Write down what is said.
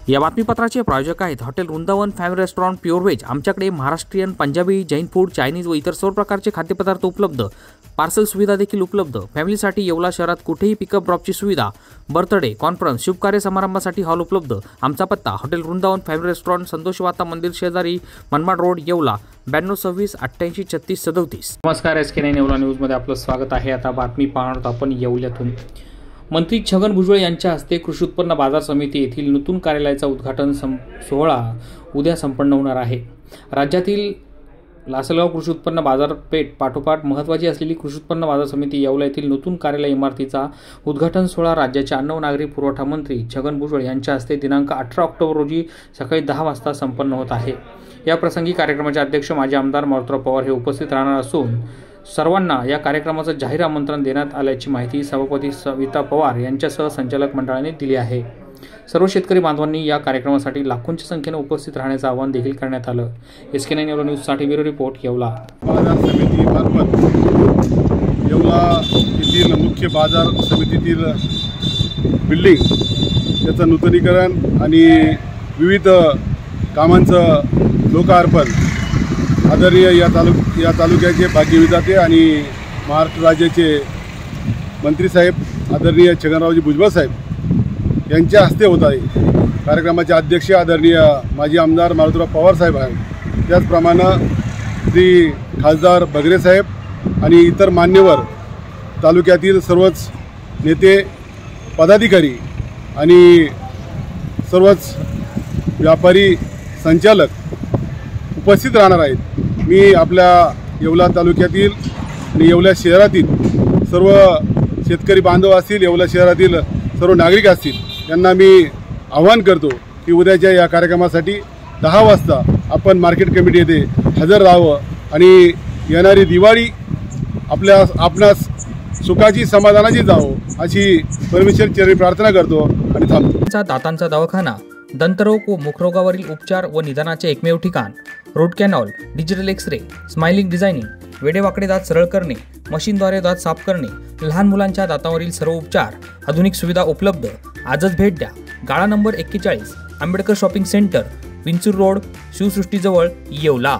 या बातमीपत्राचे प्रायोजक आहेत hotel Vrindavan family restaurant pure veg. आमच्याकडे महाराष्ट्रीयन, पंजाबी, जैन फूड, चायनीज व इतर सर्व प्रकारचे खाद्यपदार्थ उपलब्ध। पार्सल सुविधा देखील उपलब्ध। फॅमिलीसाठी येवला शहरात कुठेही पिकअप ड्रॉपची सुविधा। बर्थडे, कॉन्फरन्स, शुभकार्य समारंभासाठी हॉल उपलब्ध। आमचा पत्ता hotel Vrindavan family restaurant, Santosh वाता मंदिर शेजारी, मनमाड रोड, येवला 9226 88 36 37। नमस्कार, SK9 येवला न्यूजमध्ये आपलं स्वागत आहे। आता बातमी पाहणार आहोत आपण येवल्यातून। मंत्री छगन भुजबळ यांच्या हस्ते कृषी उत्पन्न बाजार समिती येथील नूतन कार्यालयाचा उद्घाटन सोहळा उद्या संपन्न होणार आहे। राज्यातील लासलगाव कृषी उत्पन्न बाजारपेठ पाठोपाठ महत्त्वाची असलेली कृषी उत्पन्न बाजार समिती येवला येथील नूतन कार्यालय इमारतीचा उद्घाटन सोहळा राज्याचे अन्न व नागरी पुरवठा मंत्री छगन भुजबळ यांच्या हस्ते दिनांक 18 ऑक्टोबर रोजी सकाळी 10 वाजता संपन्न होत आहे। या प्रसंगी कार्यक्रमाचे अध्यक्ष माजी आमदार मारुतराव पवार हे उपस्थित राहणार असून सर्वांना या कार्यक्रमाचं जाहीर आमंत्रण देण्यात आल्याची माहिती सभापती सविता पवार यांच्यासह संचालक मंडळाने दिली आहे। सर्व शेतकरी बांधवांनी या कार्यक्रमासाठी लाखोंच्या संख्येने उपस्थित राहण्याचं आवाहन देखील करण्यात आलं। SK9 येवला न्यूजसाठी ब्युरो रिपोर्ट येवला। बाजार समितीमार्फत येवला येथील मुख्य बाजार समितीतील बिल्डिंग याचं नूतनीकरण आणि विविध कामांचं लोकार्पण आदरणीय या तालुक्याचे भाग्यविधाते आणि महाराष्ट्र राज्याचे मंत्रीसाहेब आदरणीय छगनरावजी भुजबळ साहेब यांच्या हस्ते होत आहे। कार्यक्रमाचे अध्यक्ष आदरणीय माजी आमदार मारुतराव पवार साहेब आहेत। त्याचप्रमाणे श्री खासदार बगरे साहेब आणि इतर मान्यवर तालुक्यातील सर्वच नेते, पदाधिकारी आणि सर्वच व्यापारी, संचालक उपस्थित राहणार आहेत। मी आपल्या येवला तालुक्यातील आणि येवला शहरातील सर्व शेतकरी बांधव असतील, येवला शहरातील सर्व नागरिक असतील यांना मी आवाहन करतो की उद्याच्या या कार्यक्रमासाठी 10 वाजता आपण मार्केट कमिटी येथे हजर राहावं आणि येणारी दिवाळी आपणास सुखाची, समाधानाची जावो अशी परमेश्वर चरणी प्रार्थना करतो आणि थांबतो। दातांचा दवाखाना, दंतरोग व मुखरोगावरील उपचार व निदानाचे एकमेव ठिकाण। Root canal, digital x-ray, smiling designing, वेडेवाकडे दात सरळ करणे, मशीनद्वारे दात साफ करणे, लहान मुलांच्या दातावरील सर्व उपचार, आधुनिक सुविधा उपलब्ध। आजच भेट द्या। गाळा number 41, Ambedkar shopping centre, Vinchur road, शिवसृष्टीजवळ, येवला।